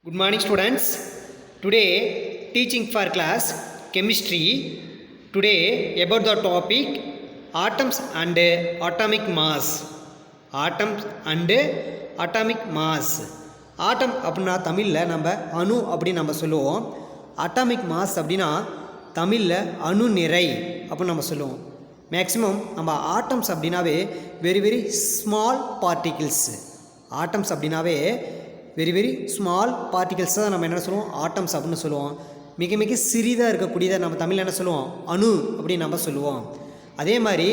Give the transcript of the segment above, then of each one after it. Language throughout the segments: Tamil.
Good morning students. Today teaching for class chemistry. Today about the topic atoms and atomic mass. Atoms and atomic mass. Atom அப்படின்னா தமிழில் நம்ம அணு அப்படின்னு நம்ம சொல்லுவோம். அட்டாமிக் மாஸ் அப்படின்னா தமிழில் அணு நிறை அப்படின்னு நம்ம சொல்லுவோம். மேக்ஸிமம் நம்ம ஆட்டம்ஸ் அப்படின்னாவே வெரி ஸ்மால் பார்ட்டிகிள்ஸ். ஆட்டம்ஸ் அப்படின்னாவே வெரி ஸ்மால் பார்ட்டிகல்ஸ் தான் நம்ம என்ன சொல்லுவோம், ஆட்டம்ஸ் அப்படின்னு சொல்லுவோம். மிக சிறிதாக இருக்கக்கூடியதை நம்ம தமிழில் என்ன சொல்லுவோம், அணு அப்படின்னு நம்ம சொல்லுவோம். அதே மாதிரி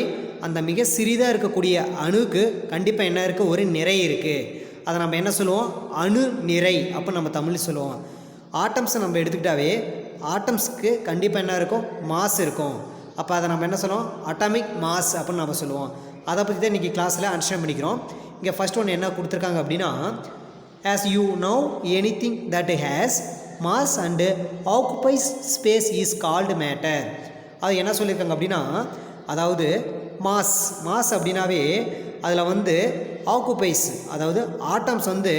அந்த மிக சிறிதாக இருக்கக்கூடிய அணுக்கு கண்டிப்பாக என்ன இருக்குது, ஒரு நிறை இருக்குது. அதை நம்ம என்ன சொல்லுவோம், அணு நிறை அப்படின்னு நம்ம தமிழ் சொல்லுவோம். ஆட்டம்ஸை நம்ம எடுத்துக்கிட்டாவே ஆட்டம்ஸ்க்கு கண்டிப்பாக என்ன இருக்கும், மாஸ் இருக்கும். அப்போ அதை நம்ம என்ன சொல்லுவோம், அட்டாமிக் மாஸ் அப்படின்னு நம்ம சொல்லுவோம். அதை பற்றி தான் இன்றைக்கி கிளாஸில் அண்டர்ஸ்டாண்ட் பண்ணிக்கிறோம். இங்கே ஃபஸ்ட் ஒன்று என்ன கொடுத்துருக்காங்க அப்படின்னா, as you know anything that has mass and occupies space is called matter. அது என்ன சொல்லியிருக்காங்க அப்படின்னா, அதாவது மாஸ் அப்படின்னாவே அதில் வந்து ஆக்குபைஸ், அதாவது ஆட்டம்ஸ் வந்து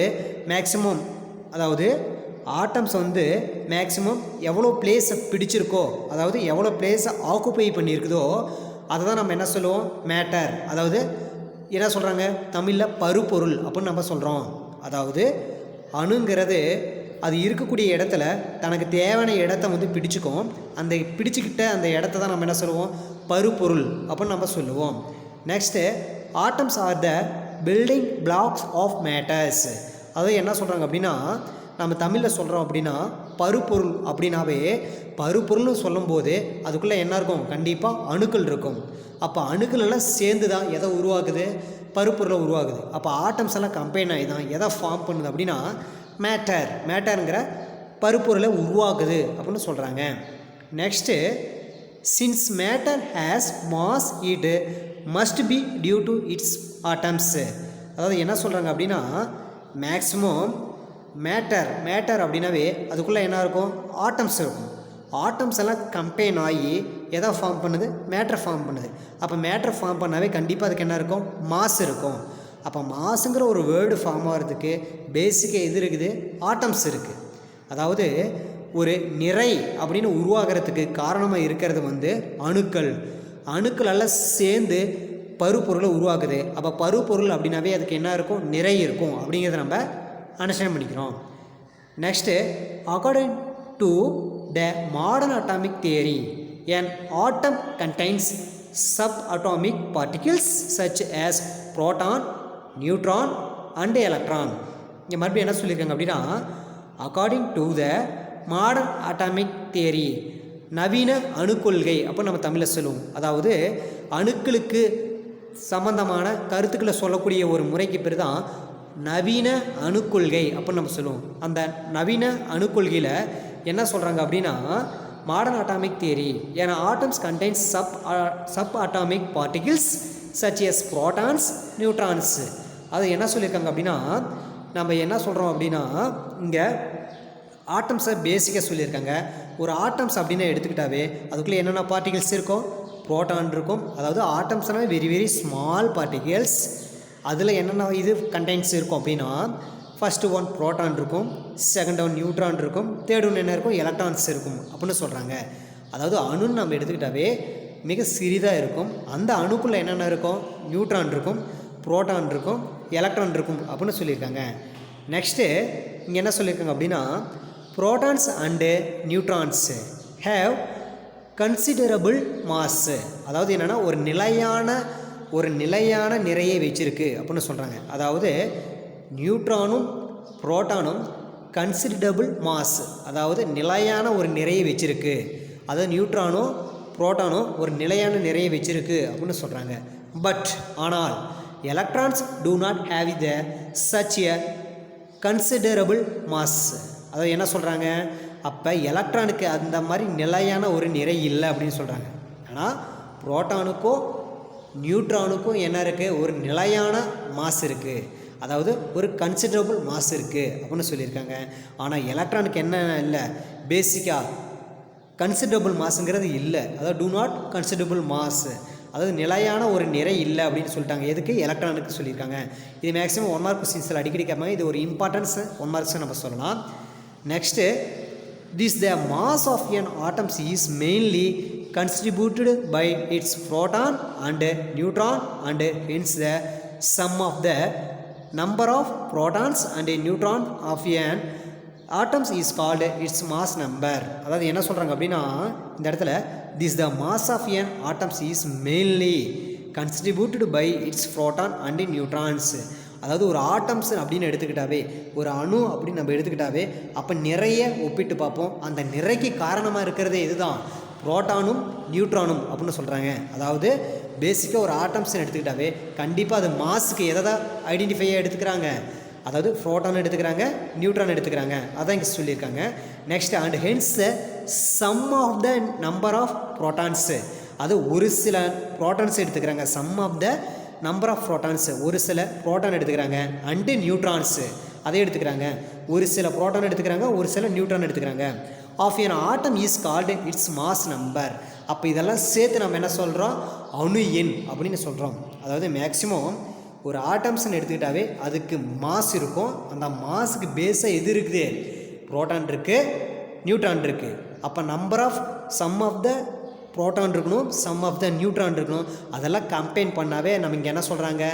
மேக்ஸிமம், அதாவது ஆட்டம்ஸ் வந்து மேக்ஸிமம் எவ்வளோ பிளேஸை பிடிச்சிருக்கோ, அதாவது எவ்வளோ பிளேஸை ஆக்குபை பண்ணியிருக்குதோ அதை தான் நம்ம என்ன சொல்லுவோம், மேட்டர். அதாவது என்ன சொல்கிறாங்க தமிழில் பருப்பொருள் அப்படின்னு நம்ம சொல்கிறோம். அதாவது அணுங்கிறது அது இருக்கக்கூடிய இடத்துல தனக்கு தேவையான இடத்த வந்து பிடிச்சிக்கும். அந்த பிடிச்சிக்கிட்ட அந்த இடத்த தான் நம்ம என்ன சொல்லுவோம், பருப்பொருள் அப்படின்னு நம்ம சொல்லுவோம். Next atoms are the building blocks of matters. அதாவது என்ன சொல்கிறாங்க அப்படின்னா, நம்ம தமிழில் சொல்கிறோம் அப்படின்னா பருப்பொருள் அப்படின்னாவே பருப்பொருள்னு சொல்லும்போது அதுக்குள்ளே என்ன இருக்கும், கண்டிப்பாக அணுக்கள் இருக்கும். அப்போ அணுக்கள் எல்லாம் சேர்ந்து தான் எதை உருவாக்குது, பருப்பொருளை உருவாகுது. அப்போ ஆட்டம்ஸ் எல்லாம் கம்பைன் ஆகி தான் எதை ஃபார்ம் பண்ணுது அப்படின்னா மேட்டருங்கிற பருப்பொருளை உருவாக்குது அப்படின்னு சொல்கிறாங்க. Next since matter has mass it must be due to its atoms. அதாவது என்ன சொல்கிறாங்க அப்படின்னா, மேக்ஸிமம் மேட்டர் அப்படின்னாவே அதுக்குள்ளே என்ன இருக்கும், ஆட்டம்ஸ் இருக்கும். ஆட்டம்ஸ் எல்லாம் கம்பைன் ஆகி எதை ஃபார்ம் பண்ணுது, மேட்டர் ஃபார்ம் பண்ணுது. அப்போ மேட்டர் ஃபார்ம் பண்ணாவே கண்டிப்பாக அதுக்கு என்ன இருக்கும், மாஸ் இருக்கும். அப்போ மாஸுங்கிற ஒரு வேர்டு ஃபார்ம் ஆகிறதுக்கு பேசிக்காக எது இருக்குது, ஆட்டம்ஸ் இருக்குது. அதாவது ஒரு நிறை அப்படின்னு உருவாகிறதுக்கு காரணமாக இருக்கிறது வந்து அணுக்கள் எல்லாம் சேர்ந்து பருப்பொருளை உருவாக்குது. அப்போ பருப்பொருள் அப்படின்னாவே அதுக்கு என்ன இருக்கும், நிறை இருக்கும் அப்படிங்கிறத நம்ம அண்டர்ஸ்டாண்ட் பண்ணிக்கிறோம். Next according to the modern atomic theory, an atom contains subatomic particles such as proton, neutron and electron. இங்கே மறுபடியும் என்ன சொல்லியிருக்காங்க அப்படின்னா, according to the modern atomic theory, நவீன அணுக்கொள்கை அப்போ நம்ம தமிழில் சொல்லுவோம். அதாவது அணுக்களுக்கு சம்பந்தமான கருத்துக்களை சொல்லக்கூடிய ஒரு முறைக்கு பேர் தான் நவீன அணுக்கொள்கை அப்படின்னு நம்ம சொல்லுவோம். அந்த நவீன அணுக்கொள்கையில் என்ன சொல்கிறாங்க அப்படின்னா, மாடர்ன் அட்டாமிக் தியரி ஏன்னா atoms contains sub atomic particles such S protons, neutrons. அது என்ன சொல்லியிருக்காங்க அப்படின்னா, நம்ம என்ன சொல்கிறோம் அப்படின்னா, இங்கே ஆட்டம்ஸை பேசிக்காக சொல்லியிருக்காங்க. ஒரு ஆட்டம்ஸ் அப்படின்னு எடுத்துக்கிட்டாவே அதுக்குள்ளே என்னென்ன பார்ட்டிகிள்ஸ் இருக்கும், ப்ரோட்டான் இருக்கும். அதாவது ஆட்டம்ஸ்னால் வெரி ஸ்மால் பார்ட்டிகிள்ஸ். அதில் என்னென்ன இது கண்டெய்ன்ஸ் இருக்கும் அப்படின்னா, ஃபஸ்ட்டு ஒன் ப்ரோட்டான் இருக்கும், செகண்ட் ஒன் நியூட்ரான் இருக்கும், தேர்ட் ஒன் என்ன இருக்கும், எலக்ட்ரான்ஸ் இருக்கும் அப்படின்னு சொல்கிறாங்க. அதாவது அணுன்னு நம்ம எடுத்துக்கிட்டாவே மிக சிறிதாக இருக்கும். அந்த அணுக்குள்ளே என்னென்ன இருக்கும், நியூட்ரான் இருக்கும், ப்ரோட்டான் இருக்கும், எலக்ட்ரான் இருக்கும் அப்படின்னு சொல்லியிருக்காங்க. நெக்ஸ்ட்டு இங்கே என்ன சொல்லியிருக்காங்க அப்படின்னா, protons and neutrons have considerable mass. அதாவது என்னென்னா ஒரு நிலையான நிறையை வச்சிருக்கு அப்படின்னு சொல்கிறாங்க. அதாவது நியூட்ரானும் புரோட்டானும் கன்சிடரபிள் மாஸ், அதாவது நிலையான ஒரு நிறையை வச்சிருக்கு. அதாவது நியூட்ரானும் புரோட்டானும் ஒரு நிலையான நிறையை வச்சிருக்கு அப்படின்னு சொல்கிறாங்க. பட் ஆனால் electrons do not have the such a considerable mass. அதாவது என்ன சொல்கிறாங்க, அப்போ எலக்ட்ரானுக்கு அந்த மாதிரி நிலையான ஒரு நிறை இல்லை அப்படின்னு சொல்கிறாங்க. ஆனால் புரோட்டானுக்கோ நியூட்ரானுக்கும் என்ன இருக்குது, ஒரு நிலையான மாஸ் இருக்குது. அதாவது ஒரு கன்சிடரபிள் மாஸ் இருக்குது அப்படின்னு சொல்லியிருக்காங்க. ஆனால் எலக்ட்ரானுக்கு என்ன இல்லை, பேசிக்காக கன்சிடரபிள் மாஸுங்கிறது இல்லை. அதாவது டூ நாட் கன்சிடரபிள் மாஸ், அதாவது நிலையான ஒரு நிறை இல்லை அப்படின்னு சொல்லிட்டாங்க. எதுக்கு, எலக்ட்ரானுக்கு சொல்லியிருக்காங்க. இது மேக்ஸிமம் 1 மார்க் கொஸ்டின்ஸில் அடிக்கடி கேட்பாங்க. இது ஒரு இம்பார்ட்டன்ஸ் 1 மார்க்ஸ் நம்ம சொல்லலாம். Next, this the mass of an atom is mainly contributed by its proton and neutron, and hence the sum of the number of protons and neutron of an atoms is called its mass number. அதாவது என்ன சொல்கிறாங்க அப்படின்னா இந்த இடத்துல this the mass of an atoms is mainly contributed by its proton and neutrons. அதாவது ஒரு ஆட்டம்ஸ் அப்படின்னு எடுத்துக்கிட்டாவே, ஒரு அணு அப்படின்னு நம்ம எடுத்துக்கிட்டாவே, அப்போ நிறைய ஒப்பிட்டு பார்ப்போம். அந்த நிறைக்கு காரணமாக இருக்கிறதே இதுதான், புரோட்டானும் நியூட்ரானும் அப்படின்னு சொல்கிறாங்க. அதாவது பேசிக்காக ஒரு ஆட்டம்ஸ்ன்னு எடுத்துக்கிட்டாவே கண்டிப்பாக அது மாஸுக்கு எதை தான் ஐடென்டிஃபையாக எடுத்துக்கிறாங்க, அதாவது புரோட்டான் எடுத்துக்கிறாங்க, நியூட்ரான் எடுத்துக்கிறாங்க. அதான் இங்கே சொல்லியிருக்காங்க. Next, and hence sum of the number of protons, அது ஒரு சில புரோட்டான்ஸ் எடுத்துக்கிறாங்க. Sum of the number of protons, ஒரு சில புரோட்டான் எடுத்துக்கிறாங்க. அண்டு நியூட்ரான்ஸு அதை எடுத்துக்கிறாங்க. ஒரு சில புரோட்டான் எடுத்துக்கிறாங்க, ஒரு சில நியூட்ரான் எடுத்துக்கிறாங்க. Of an atom is called its mass number. அப்போ இதெல்லாம் சேர்த்து நம்ம என்ன சொல்கிறோம், அணு எண் அப்படின்னு சொல்கிறோம். அதாவது மேக்ஸிமம் ஒரு ஆட்டம்ஸ்ன்னு எடுத்துக்கிட்டாவே அதுக்கு மாஸ் இருக்கும். அந்த மாஸுக்கு பேஸாக எது இருக்குது, புரோட்டான் இருக்குது, நியூட்ரான் இருக்குது. அப்போ number of sum of the proton இருக்கணும், சம் ஆஃப் த நியூட்ரான் இருக்கணும். அதெல்லாம் கம்பைன் பண்ணாவே நம்ம இங்கே என்ன சொல்கிறாங்க,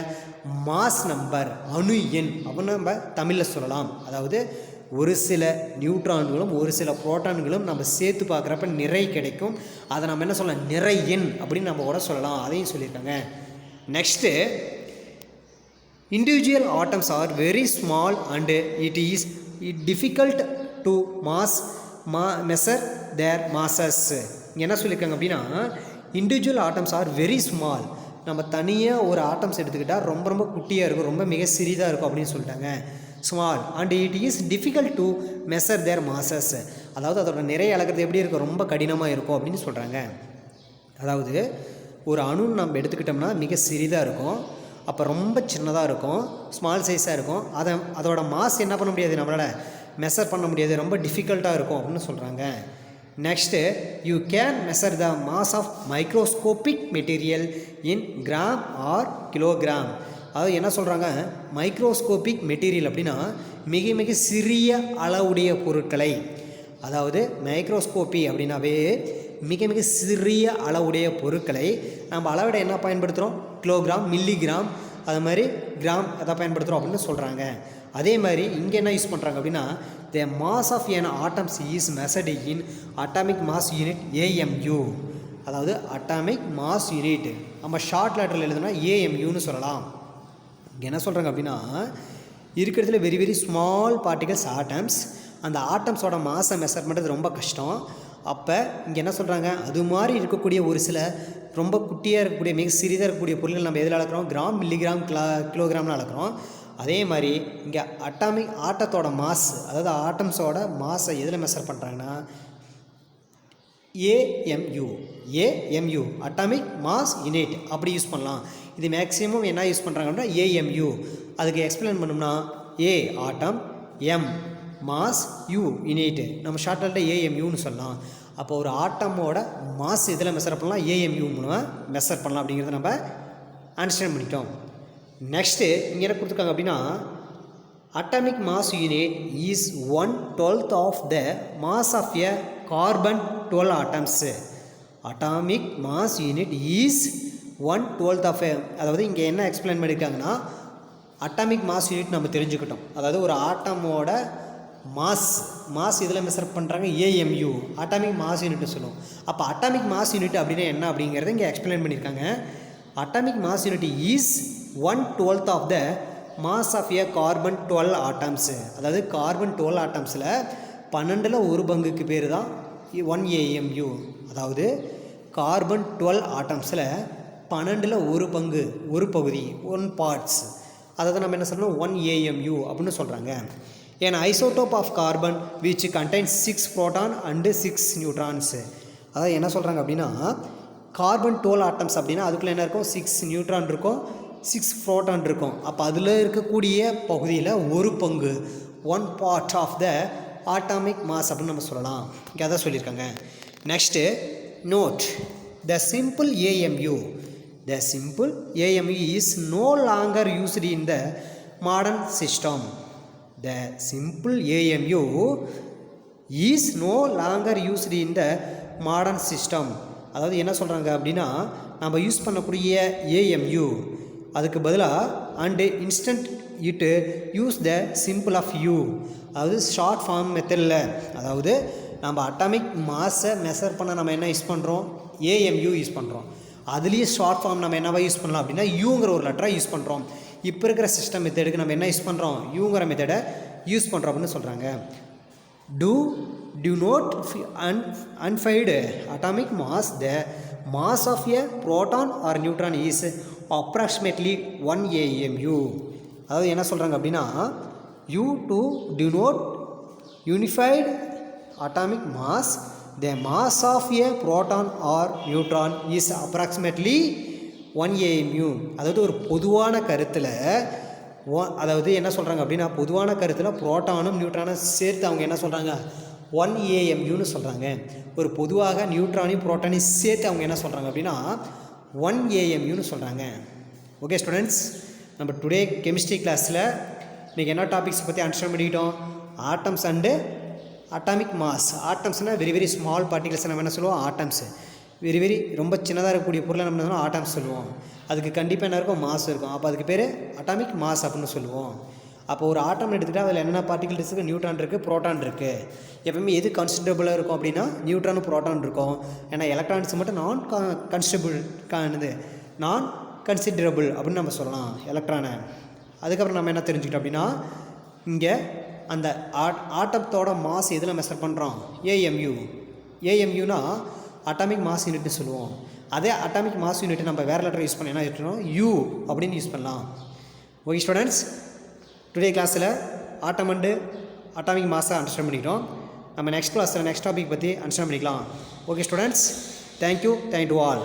மாஸ் நம்பர், அணு எண் அப்படின்னு நம்ம தமிழில் சொல்லலாம். அதாவது ஒரு சில நியூட்ரான்களும் ஒரு சில புரோட்டான்களும் நம்ம சேர்த்து பார்க்குறப்ப நிறை கிடைக்கும். அதை நம்ம என்ன சொல்லலாம், நிறை எண் அப்படின்னு நம்ம கூட சொல்லலாம். அதையும் சொல்லியிருக்காங்க. Next, individual atoms are very small and it is difficult to measure their masses. என்ன சொல்லியிருக்காங்க அப்படின்னா, individual atoms are very small. நம்ம தனியாக ஒரு ஆட்டம்ஸ் எடுத்துக்கிட்டால் ரொம்ப ரொம்ப குட்டியாக இருக்கும், ரொம்ப மிக சிறிதாக இருக்கும் அப்படின்னு சொல்லிட்டாங்க. Small and it is difficult to measure their masses. அதாவது அதோட நிறைய அளக்கிறது எப்படி இருக்கும், ரொம்ப கடினமாக இருக்கும் அப்படின்னு சொல்கிறாங்க. அதாவது ஒரு அணு நம்ம எடுத்துக்கிட்டோம்னா மிக சிறிதாக இருக்கும், அப்போ ரொம்ப சின்னதாக இருக்கும், ஸ்மால் சைஸாக இருக்கும். அதோட மாஸ் என்ன பண்ண முடியாது, நம்மளால் மெஷர் பண்ண முடியாது, ரொம்ப டிஃபிகல்ட்டாக இருக்கும் அப்படின்னு சொல்கிறாங்க. Next, you can measure the mass of microscopic material in gram or kilogram. அதாவது என்ன சொல்கிறாங்க, மைக்ரோஸ்கோபிக் மெட்டீரியல் அப்படின்னா மிக மிக சிறிய அளவுடைய பொருட்களை, அதாவது மைக்ரோஸ்கோப்பி அப்படின்னாவே மிக மிக சிறிய அளவுடைய பொருட்களை நம்ம அளவிட என்ன பயன்படுத்துகிறோம், கிலோகிராம், மில்லிகிராம், அது மாதிரி கிராம் அதை பயன்படுத்துகிறோம் அப்படின்னு சொல்கிறாங்க. அதே மாதிரி இங்கே என்ன யூஸ் பண்ணுறாங்க அப்படின்னா, the mass of an atoms is measured in atomic mass unit AMU. அதாவது அட்டாமிக் மாஸ் யூனிட் நம்ம ஷார்ட் லெட்டரில் எழுதுனா AMUன்னு சொல்லலாம். இங்கே என்ன சொல்கிறாங்க அப்படின்னா, இருக்கிறதுல very very small particles atoms. அந்த ஆட்டம்ஸோட மாஸை மெஷர் பண்ணுறது ரொம்ப கஷ்டம். அப்போ இங்கே என்ன சொல்கிறாங்க, அது மாதிரி இருக்கக்கூடிய ஒரு சில ரொம்ப குட்டியாக இருக்கக்கூடிய மிக சிறிதாக இருக்கக்கூடிய பொருட்கள் நம்ம எதில் அளக்கிறோம், கிராம், மில்லிகிராம், கிலோகிராம்னு அளக்கிறோம். அதே மாதிரி இங்கே அட்டாமிக் ஆட்டத்தோட மாஸ், அதாவது ஆட்டம்ஸோட மாஸை எதில் மெஷர் பண்ணுறாங்கன்னா AMU அட்டாமிக் மாஸ் யூனிட் அப்படி யூஸ் பண்ணலாம். இது மேக்ஸிமம் என்ன யூஸ் பண்ணுறாங்க அப்படின்னா AMU. அதுக்கு எக்ஸ்பிளைன் பண்ணோம்னா A atom, M mass, U unit, நம்ம ஷார்ட்கட்டில் AMUன்னு சொல்லலாம். அப்போ ஒரு ஆட்டமோட மாஸ் இதில் மெஷர் பண்ணலாம், AMU மூலமாக மெஷர் பண்ணலாம் அப்படிங்கிறத நம்ம அண்டர்ஸ்டாண்ட் பண்ணிட்டோம். நெக்ஸ்ட்டு இங்கே என்ன கொடுத்துருக்காங்க அப்படின்னா, atomic mass unit is 1/12 of the mass of a carbon 12 atoms. Atomic mass unit is 1/12 of a, அதாவது இங்கே என்ன எக்ஸ்பிளைன் பண்ணியிருக்காங்கன்னா, அட்டாமிக் மாஸ் யூனிட் நம்ம தெரிஞ்சுக்கிட்டோம். அதாவது ஒரு ஆட்டமோட மாஸ் இதில் மெஷர் பண்ணுறாங்க AMU, அட்டாமிக் மாஸ் யூனிட்னு சொல்லுவோம். அப்போ அட்டாமிக் மாஸ் யூனிட் அப்படின்னா என்ன அப்படிங்கிறத இங்கே எக்ஸ்பிளைன் பண்ணியிருக்காங்க. Atomic mass unit is 1/12 of the mass of a carbon 12 atoms. அதாவது கார்பன் 12 ஆட்டம்ஸில் 12ல் ஒரு பங்குக்கு பேர் தான் 1 AMU. அதாவது கார்பன் 12 ஆட்டம்ஸில் 12ல் ஒரு பங்கு, ஒரு பகுதி, 1 பார்ட்ஸ், அதை தான் நம்ம என்ன சொல்லணும், 1 AMU அப்படின்னு சொல்கிறாங்க. an isotope of carbon which contains 6 proton and 6 neutrons. அதாவது என்ன சொல்கிறாங்க அப்படின்னா, கார்பன் 12 ஆட்டம்ஸ் அப்படின்னா அதுக்குள்ளே என்ன இருக்கும், 6 நியூட்ரான் இருக்கும், 6 புரோட்டான் இருக்கும். அப்போ அதில் இருக்கக்கூடிய பகுதியில் ஒரு பங்கு, 1 part of the atomic mass அப்படின்னு நம்ம சொல்லலாம். இங்கே அதான் சொல்லியிருக்காங்க. Next, note the simple AMU. The simple AMU is no longer used in the modern system. The simple AMU is no longer used in the modern system. அதாவது என்ன சொல்கிறாங்க அப்படின்னா, நம்ம யூஸ் பண்ணக்கூடிய ஏஎம்யூ அதுக்கு பதிலாக and instead use the simple of u, அதாவது ஷார்ட் ஃபார்ம் மெத்தடில், அதாவது நம்ம அட்டாமிக் மாஸை மெஷர் பண்ண நம்ம என்ன யூஸ் பண்ணுறோம், ஏஎம்யூ யூஸ் பண்ணுறோம். அதுலேயே ஷார்ட் ஃபார்ம் நம்ம என்னவா யூஸ் பண்ணலாம் அப்படின்னா யூங்கிற ஒரு லெட்டரை யூஸ் பண்ணுறோம். இப்போ இருக்கிற சிஸ்டம் மெத்தடுக்கு நம்ம என்ன யூஸ் பண்ணுறோம், யூங்கிற மெத்தடை யூஸ் பண்ணுறோம் அப்படின்னு சொல்கிறாங்க. do not unfired atomic mass, the mass of a proton or neutron is approximately 1 AMU. அதாவது என்ன சொல்கிறாங்க அப்படின்னா, you do not unified atomic mass, the mass of a proton or neutron is approximately 1 AMU. அதாவது ஒரு பொதுவான கருத்தில், அதாவது என்ன சொல்கிறாங்க அப்படின்னா, பொதுவான கருத்தில் புரோட்டானும் நியூட்ரானும் சேர்த்து அவங்க என்ன சொல்கிறாங்க, 1 AMUன்னு சொல்கிறாங்க. ஒரு பொதுவாக நியூட்ரானையும் புரோட்டானையும் சேர்த்து அவங்க என்ன சொல்கிறாங்க அப்படின்னா 1 AMUன்னு சொல்கிறாங்க. ஓகே ஸ்டூடெண்ட்ஸ், நம்ம டுடே கெமிஸ்ட்ரி கிளாஸில் இன்றைக்கி என்ன டாபிக்ஸ் பற்றி அண்டர்ஸ்டாண்ட் பண்ணிக்கிட்டோம், ஆட்டம்ஸ் அண்டு அட்டாமிக் மாஸ். ஆட்டம்ஸ்னால் வெரி வெரி ஸ்மால் பார்ட்டிகல்ஸ் நம்ம என்ன சொல்லுவோம், ஆட்டம்ஸு. வெரி ரொம்ப சின்னதாக இருக்கக்கூடிய பொருளை நம்ம என்ன ஆட்டம்ஸ் சொல்லுவோம். அதுக்கு கண்டிப்பாக என்ன இருக்கும், மாஸ் இருக்கும். அப்போ அதுக்கு பேர் அட்டாமிக் மாஸ் அப்படின்னு சொல்லுவோம். அப்போ ஒரு ஆட்டம் எடுத்துக்கிட்டால் அதில் என்ன பார்ட்டிகல் இருக்குது, நியூட்ரான் இருக்குது, புரோட்டான் இருக்குது. எப்பவுமே எது கன்சிடரபுளாக இருக்கும் அப்படின்னா நியூட்ரானும் புரோட்டான் இருக்கும். ஏன்னா எலக்ட்ரான்ஸ் மட்டும் நான் கன்சிடரபுள் அப்படின்னு நம்ம சொல்லலாம் எலக்ட்ரானை. அதுக்கப்புறம் நம்ம என்ன தெரிஞ்சுக்கிட்டோம் அப்படின்னா, இங்கே அந்த ஆட்டத்தோட மாஸ் எதில் மெஷர் பண்ணுறோம், ஏஎம்யூனா அட்டாமிக் மாஸ் யூனிட்னு சொல்லுவோம். அதே அட்டாமிக் மாஸ் யூனிட் நம்ம வேறு லெட்டர் யூஸ் பண்ணி என்ன யூஸ் யூ அப்படின்னு யூஸ் பண்ணலாம். ஓகே ஸ்டூடெண்ட்ஸ், டுடே கிளாஸில் ஆட்டம் அண்டு அட்டாமிக் மாஸை அண்டர்ஸ்டாண்ட் பண்ணிக்கிட்டோம். நம்ம நெக்ஸ்ட் கிளாஸில் நெக்ஸ்ட் டாபிக் பற்றி அண்டர்ஸ்டாண்ட் பண்ணிக்கலாம். Okay students, thank you to all.